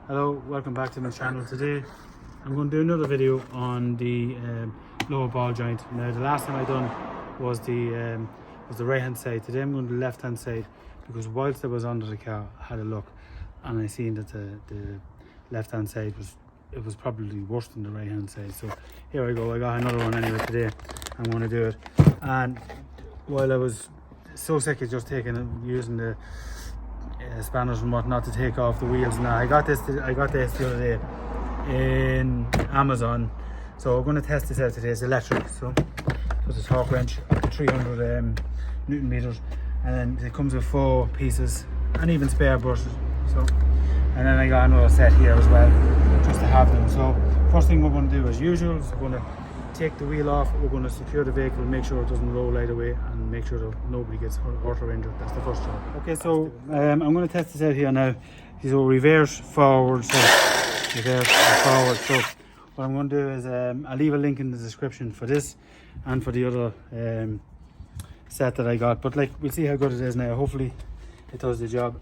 Hello, welcome back to my channel. Today I'm going to do another video on the lower ball joint. Now the last time I done was the right hand side. Today I'm going to the left hand side because whilst I was under the car I had a look and I seen that the left hand side was probably worse than the right hand side. So here I go, I got another one anyway today. I'm going to do it. And while I was so sick of just using the spanners and whatnot to take off the wheels, now I got this the other day in Amazon, so we're going to test this out today. It's electric, so it's a torque wrench up to 300 Newton meters, and then it comes with 4 pieces and even spare brushes. So, and then I got another set here as well just to have them. So first thing we're going to do as usual is we're going to take the wheel off. We're going to secure the vehicle, make sure it doesn't roll right away, and make sure that nobody gets hurt or injured. That's the first job. Okay, so I'm going to test this out here now. So reverse, forward, so reverse and forward. So what I'm going to do is I'll leave a link in the description for this and for the other set that I got. But like, we'll see how good it is now. Hopefully it does the job.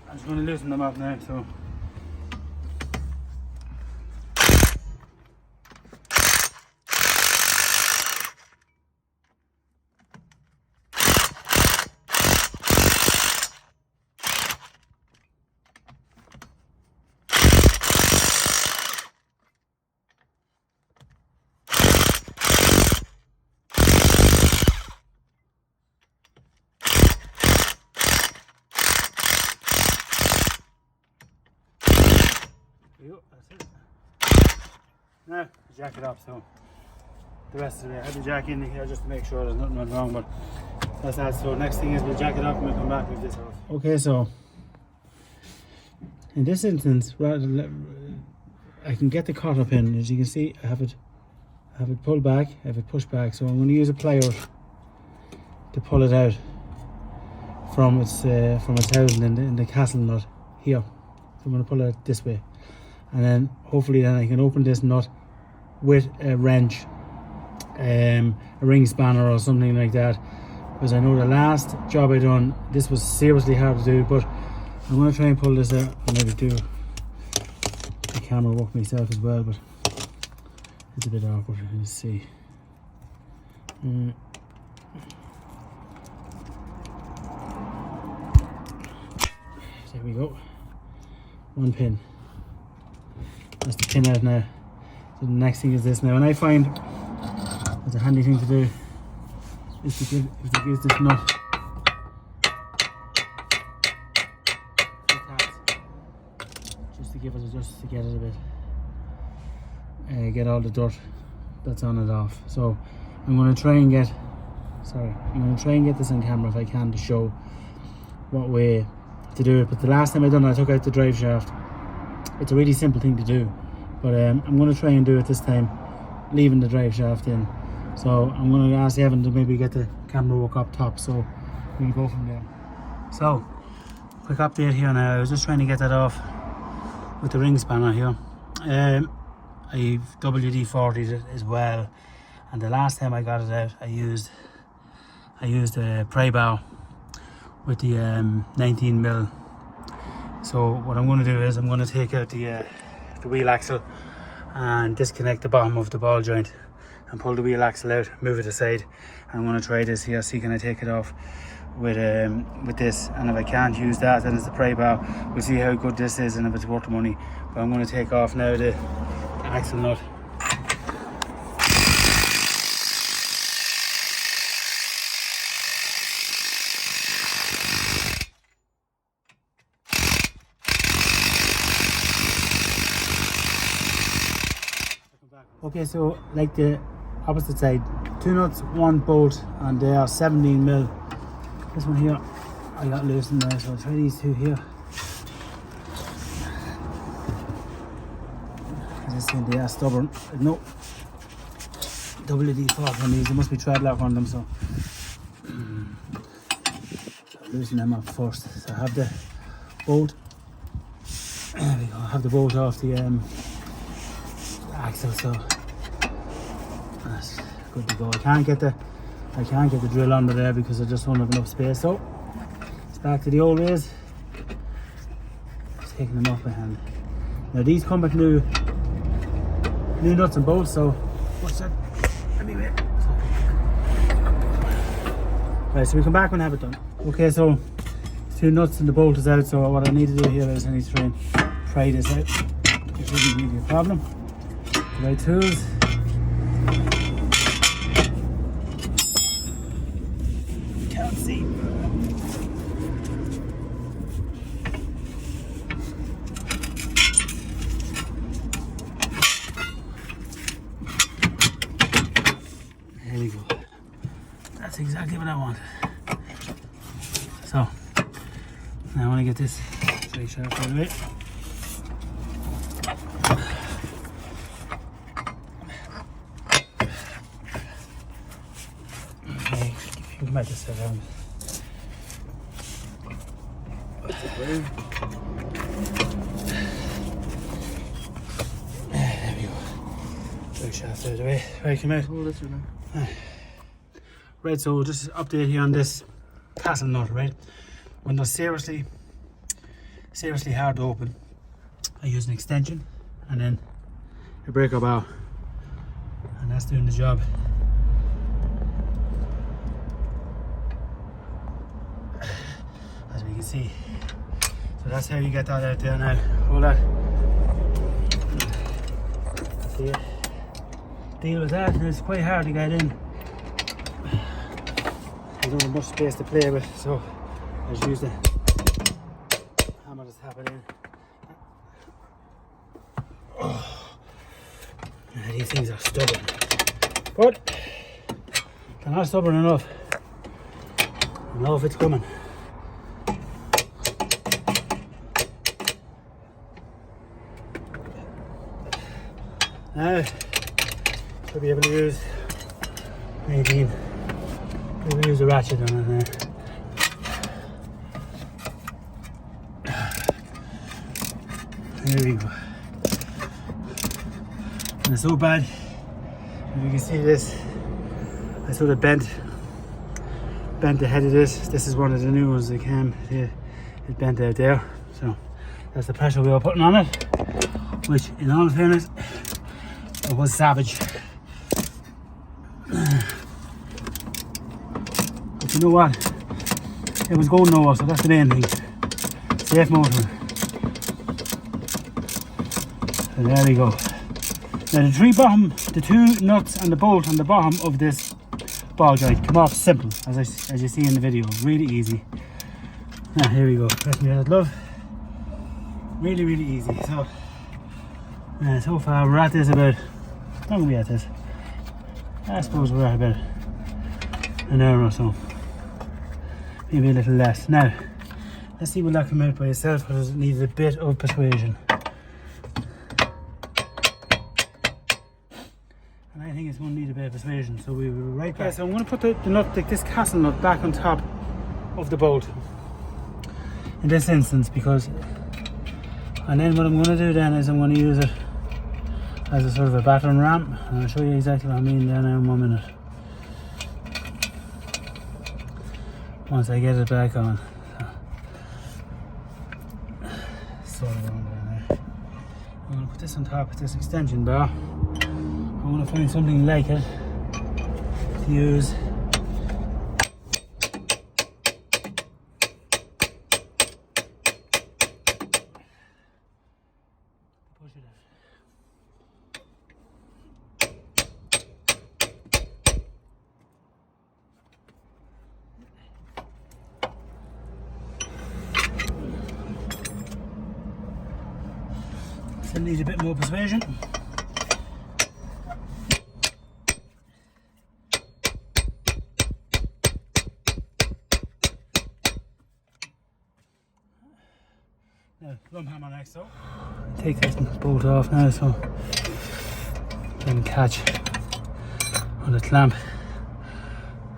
I'm just going to loosen them up now. So that's it. Now jack it up. So the rest of it, I had the jack in here just to make sure there's nothing wrong, but that's that. So next thing is we'll jack it up and we'll come back with this off. Okay, so in this instance, I can get the cotter pin. As you can see, I have it pulled back, I have it pushed back. So I'm going to use a plier to pull it out from its housing in the castle nut here. So I'm going to pull it out this way, and then hopefully then I can open this nut with a wrench, a ring spanner or something like that, because I know the last job I done, this was seriously hard to do. But I'm going to try and pull this out and maybe do the camera work myself as well, but it's a bit awkward. Let's see. There we go. One pin. That's the pin out now. So the next thing is this now, and I find it's a handy thing to do is to give this nut just to get it a bit, get all the dirt that's on it off. So I'm going to try and get this on camera if I can, to show what way to do it. But the last time I done it, I took out the drive shaft. It's a really simple thing to do, but I'm going to try and do it this time, leaving the drive shaft in. So I'm going to ask Evan to maybe get the camera work up top, so we'll go from there. So quick update here now. I was just trying to get that off with the ring spanner here. I've D4D'd it as well, and the last time I got it out I used a pry bar with the 19mm. So what I'm going to do is I'm going to take out the wheel axle and disconnect the bottom of the ball joint and pull the wheel axle out, move it aside. And I'm going to try this here, see can I take it off with this, and if I can't use that, then it's the pry bar. We'll see how good this is and if it's worth the money. But I'm going to take off now the axle nut. Okay, so like the opposite side, 2 nuts, 1 bolt, and they are 17mm. This one here I got loosened now, so I'll try these 2 here. As I said, they are stubborn. No WD-40 on these, there must be thread lock on them, so I'll loosen them up first. So I have the bolt. There we go. I have the bolt off the axle, so that's good to go. I can't get the drill under there because I just don't have enough space. So it's back to the old ways, just taking them off by hand. Now these come with new nuts and bolts, so what's that? Anyway. Right, so we come back and have it done. Okay, so 2 nuts and the bolt is out, so what I need to do here is I need to try and pry this out. This isn't really a problem. The right tools. Can't see. There we go. That's exactly what I wanted. So, now I want to get this tray shaft out of the way. Okay, you might just sit down. There we go. Tray shaft out of the way. Right, come out. Right, so just an update here on this castle nut, right? When they're seriously hard to open, I use an extension and then a breaker bar, and that's doing the job. As we can see, so that's how you get that out there now. Hold that. See it? Deal with that, and it's quite hard to get in. I don't have much space to play with, so I just use the hammer to tap it in. Oh, these things are stubborn, but they're not stubborn enough. I know if it's coming. Now, should be able to use 18. We'll use a ratchet on it now. There we go. And it's so bad. If you can see this, I sort of bent the head of this. This is one of the new ones that came. It bent out there. So that's the pressure we were putting on it, which in all fairness, it was savage. But you know what? It was going nowhere, so that's the main thing. Safe motoring. So there we go. Now the 2 nuts and the bolt on the bottom of this ball joint come off simple, as you see in the video. Really easy. Now here we go. Press me out, love. Really easy. So so far we're at this about, how long are we at this? I suppose we're at about an hour or so. Maybe a little less. Now, let's see will that come out by itself, or does it need a bit of persuasion? And I think it's going to need a bit of persuasion, so we will be right back. Okay, so I'm going to put the nut, like this castle nut, back on top of the bolt in this instance, because, and then what I'm going to do then is I'm going to use it as a sort of a battering ram, and I'll show you exactly what I mean there now in 1 minute. Once I get it back on. Sort of on there now. I'm going to put this on top of this extension bar. I want to find something like it to use. Push it out. Still needs a bit more persuasion. Now, lump hammer next though. Take this bolt off now so I can catch on the clamp.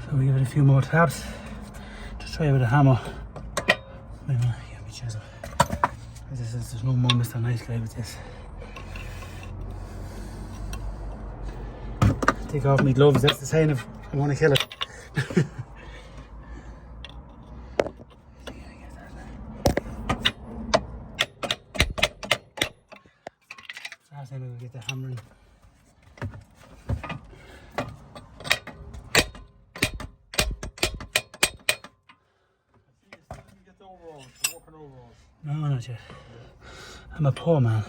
So we give it a few more taps. Just try it with a hammer. Maybe give me chisel. There's no more Mr. Nice Guy with this. Take off my gloves, that's the sign of I want to kill it. last time we'll get the hammering. No, not yet. I'm a poor man.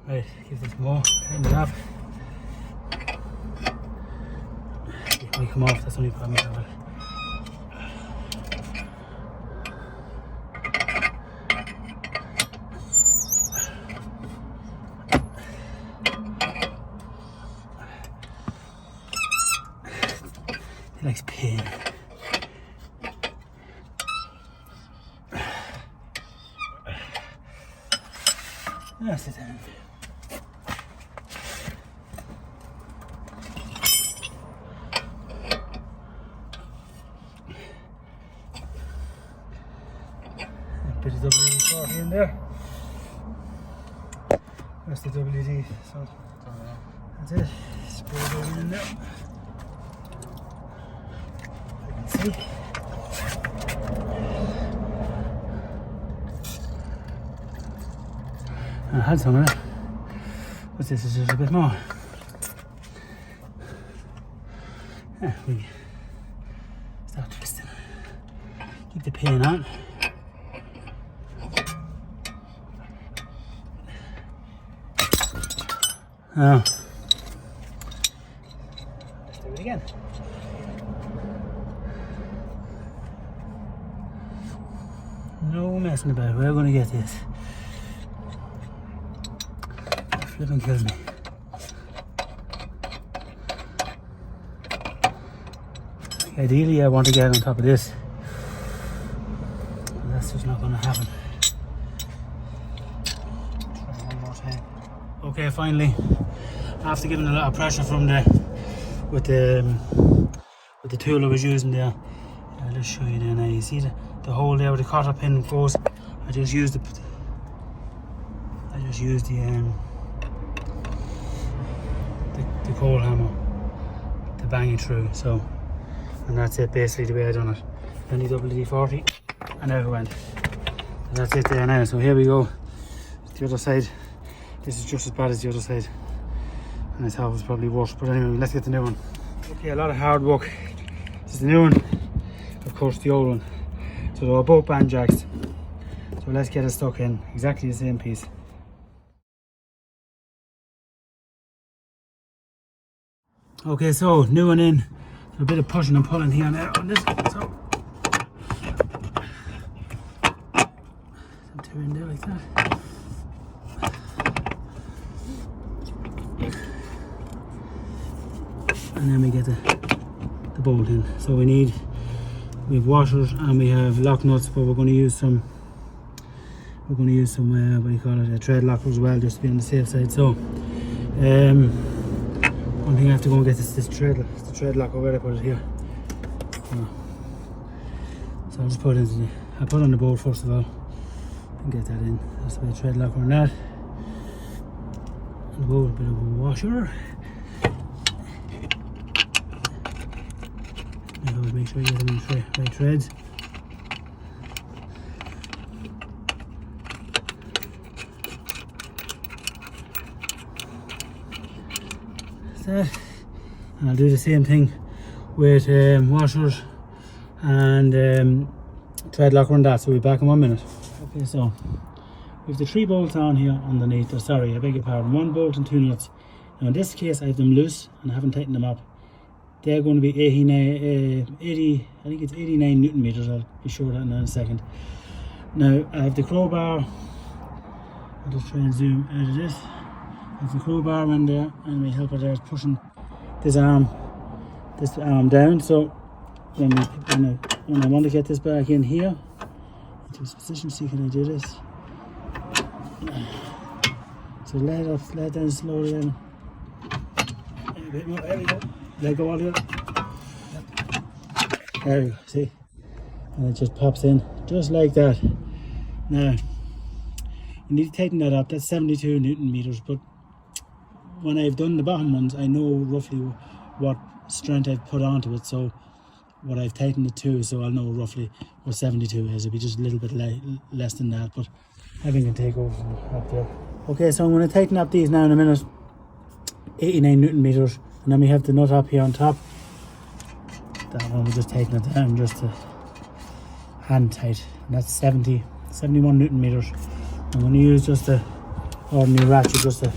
Right, give this more, tighten it up. It might come off, that's the only problem with it. It likes pain. That's it then. A bit of WD-40 in there. That's the WD, so that's it. Spray it in there. I can see. I had some of it, but this is just a bit more. Yeah, we start twisting. Keep the pain on. Now, let's do it again. No messing about. We're going to get this. Flipping kills me. Ideally, I want to get on top of this. But that's just not going to happen. Try one more time. Okay, finally, after giving a lot of pressure from with the tool I was using there, I'll just show you there now. You see the hole there where the cotter pin goes. I just used the coal hammer to bang it through. So, and that's it basically the way I done it. Then the WD-40 and out it went. And that's it there now. So here we go. The other side. This is just as bad as the other side. And I thought it was probably worse. But anyway, let's get the new one. Okay, a lot of hard work. This is the new one. Of course, the old one. So they were both band jacks. So let's get it stuck in. Exactly the same piece. Okay, so new one in. So a bit of pushing and pulling here now on this. So two in there like that. And then we get the bolt in. So we have washers and we have lock nuts, but we're going to use some what do you call it, a tread lock as well, just to be on the safe side. So one thing I have to go and get is the tread lock, or where I put it here. So I'll just put it into I'll put it on the board first of all and get that in. That's the way tread lock on that. And go with a bit of a washer. And always make sure you get them in the right threads. That. And I'll do the same thing with washers and tread locker and that, so we'll be back in 1 minute. Okay, so we have the 3 bolts on here underneath, sorry, I beg your pardon, 1 bolt and 2 nuts. Now in this case I have them loose and I haven't tightened them up. They're going to be 80, I think it's 89 Newton meters, I'll be sure of that in a second. Now I have the crowbar, I'll just try and zoom out of this. There's the crowbar in there, and my helper there is pushing this arm down. So when I want to get this back in here into its position, see, can I do this? So let it up, let it down slowly down. A bit more, there we go. Let go all the way. There we go, see? And it just pops in, just like that. Now, you need to tighten that up, that's 72 Newton meters, but when I've done the bottom ones, I know roughly what strength I've put onto it, so what I've tightened it to, so I'll know roughly what 72 is. It'll be just a little bit less than that, but having can take over from up there. Okay, so I'm going to tighten up these now in a minute. 89 Newton meters, and then we have the nut up here on top. That one, we're just taking it down just to hand tight, and that's 71 Newton meters. I'm going to use just a ordinary ratchet just to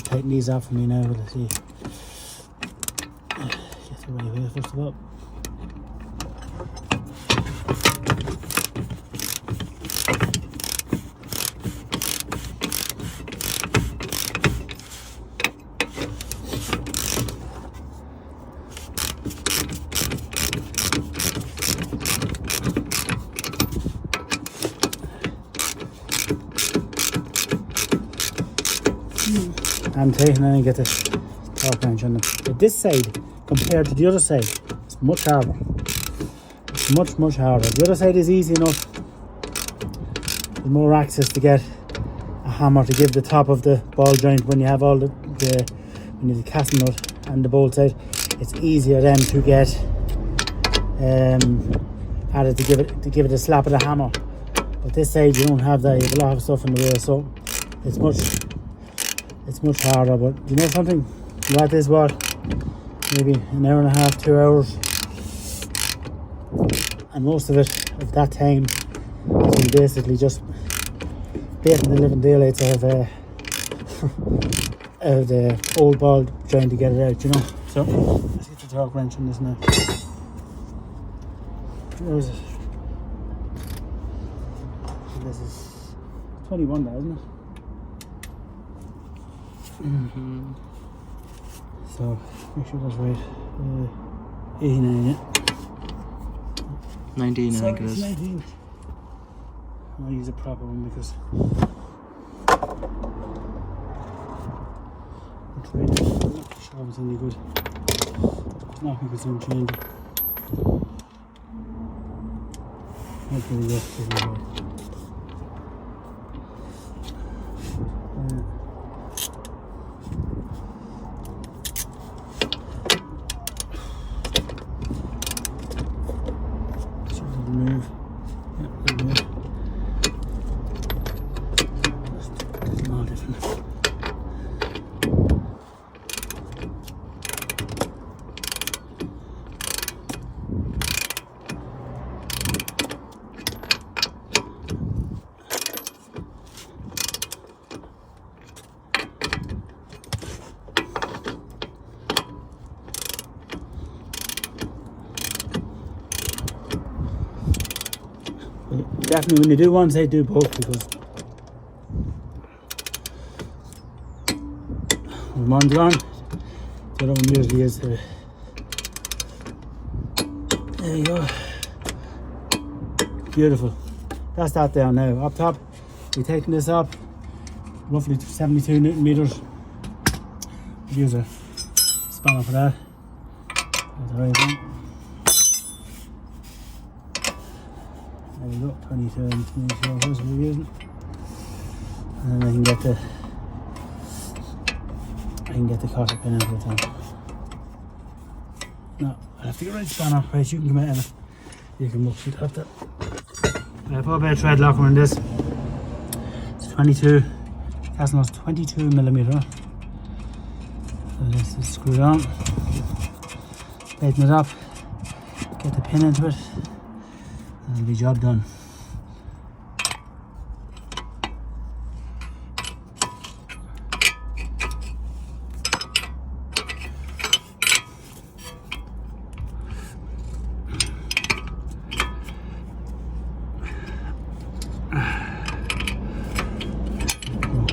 tighten these up for me now. Let's see. Get the right way first of all. And then I get the torque wrench on them. But this side, compared to the other side, it's much harder. It's much harder. The other side is easy enough. There's more access to get a hammer to give the top of the ball joint when you have all when you have the casting nut and the bolt out. It's easier then to get added to give it a slap of the hammer. But this side you don't have that. You have a lot of stuff in the way, so it's much harder. But you know something, what is what, maybe an hour and a half, 2 hours, and most of that time has been basically just baiting the living daylights out of the old ball trying to get it out, you know. So let's get the torque wrench on this now. Where is it? This is 21 now, isn't it? So make sure that's right. 89, yeah. 19, I think it is. 19. I'll use a proper one because it's right. I'm not sure if it's any good. It's not because I'm change it. Not really rough. Move. Yeah, move. It's all different. Definitely when you do one side, do both, because when one's on, the other one usually is. There you go. Beautiful. That's that down now. Up top, we taking this up, roughly 72 Newton meters. Use a spanner for that. That's the right one. There we go, 22 and 22 hours we're using. And then I can get the cotter pin out of the time. No, I have to get right spanner. Right, you can come out of it. You can look, you'd have to. I put a bit of thread locker in this. It's 22, casting was 22 millimeter. So this is screwed on. Tighten it up, get the pin into it. And the job done.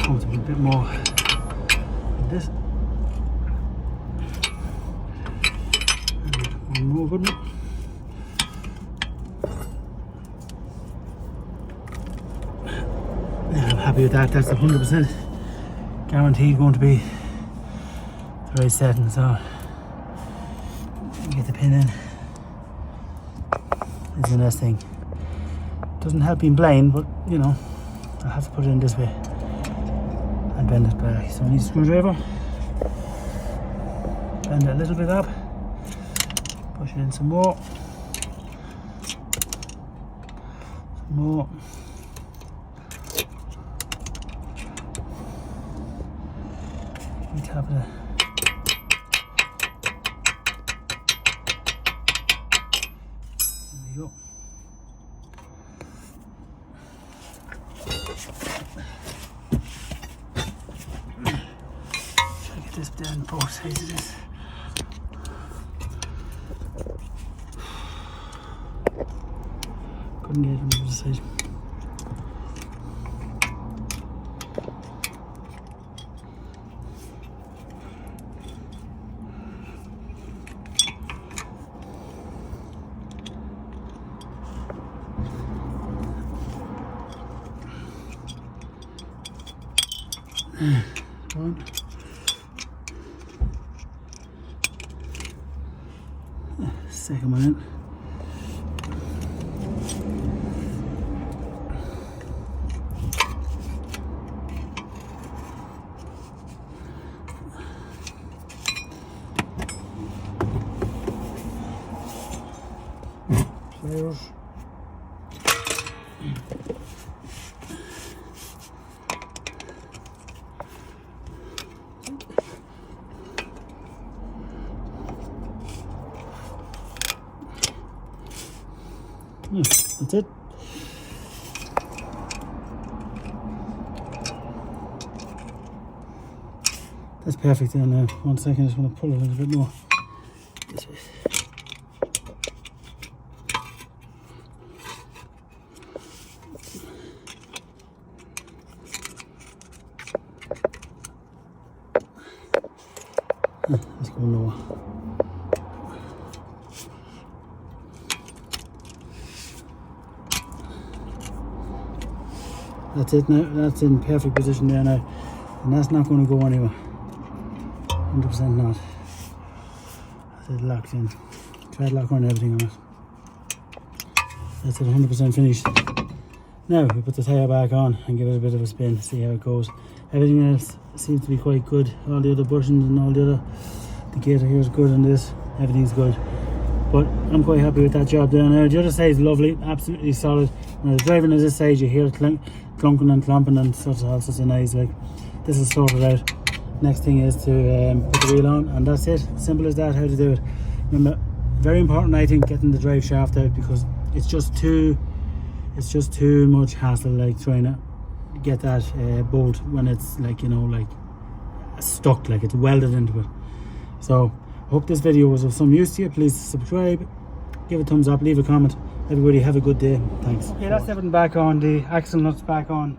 A bit more like this. One more, wouldn't it? I'm happy with that. That's 100% guaranteed going to be the right setting. So get the pin in. It's the next thing. Doesn't help being blind, but you know, I have to put it in this way and bend it back. So I need a screwdriver. Bend it a little bit up, push it in some more, and tap it. There we go. Try to get this down both sides of this. Couldn't get it on the other side. One. Second one in. Pliers. Yeah, that's it. That's perfect there now. 1 second, I just want to pull it a little bit more. This way. Let's go lower. That's it now, that's in perfect position there now, and that's not going to go anywhere, 100% not. That's it, locked in, thread lock on everything on it. That's it, 100% finished. Now we put the tyre back on and give it a bit of a spin, see how it goes. Everything else seems to be quite good, all the other bushings and all the other, the gator here is good on this, everything's good. But I'm quite happy with that job there now. The other side is lovely, absolutely solid. When I was driving on this side, you hear it clunking and clumping and such a noise. Like, this is sorted out. Next thing is to put the wheel on, and that's it. Simple as that, how to do it. Remember, very important, I think, getting the drive shaft out, because it's just too much hassle, like trying to get that bolt when it's like, you know, like stuck, like it's welded into it. So I hope this video was of some use to you. Please subscribe, give a thumbs up, leave a comment. Everybody have a good day. Thanks. Okay, that's everything back on. The axle nuts back on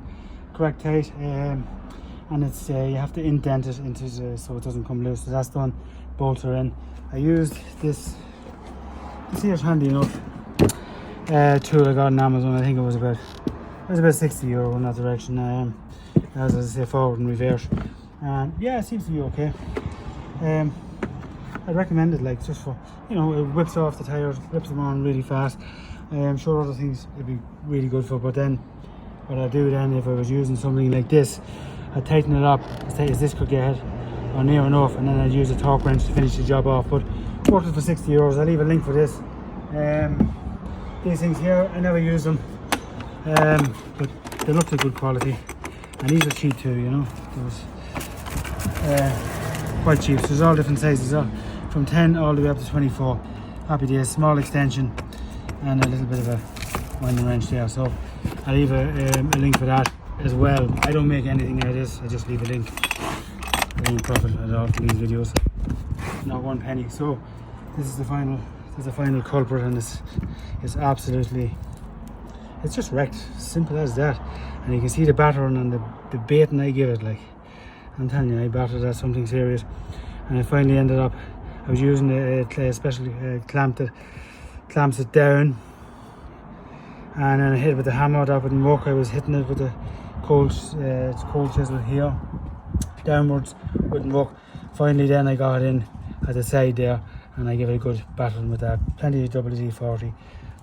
correct height, and it's you have to indent it into the, so it doesn't come loose. So that's done. Bolts are in. I used this here's handy enough tool I got on Amazon. I think it was about €60 in that direction. As I say, forward and reverse, and yeah, it seems to be okay. I'd recommend it, like, just for, you know, it whips off the tires, whips them on really fast. I'm sure other things it'd be really good for, but then what I do then, if I was using something like this, I'd tighten it up as tight as this could get, or near enough, and then I'd use a torque wrench to finish the job off. But worth it for €60. I'll leave a link for this. These things here, I never use them, but they look like good quality, and these are cheap too, you know. Quite cheap. So there's all different sizes, from 10 all the way up to 24. Happy days. Small extension and a little bit of a winding wrench there. So I'll leave a link for that as well. I don't make anything out of this, I just leave a link. I don't profit at all from these videos, not one penny. So this is the final culprit, and it's absolutely, it's just wrecked, simple as that. And you can see the battering and the baiting I give it. Like, I'm telling you, I battered at something serious, and I finally ended up, I was using a special clamp that clamps it down, and then I hit it with the hammer. That wouldn't work. I was hitting it with the cold chisel here downwards, wouldn't work. Finally then I got it in at the side there, and I give it a good battering with that. Plenty of D4D.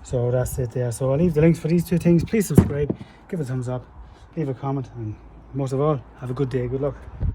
So that's it there. So I'll leave the links for these two things. Please subscribe, give a thumbs up, leave a comment, and most of all, have a good day. Good luck.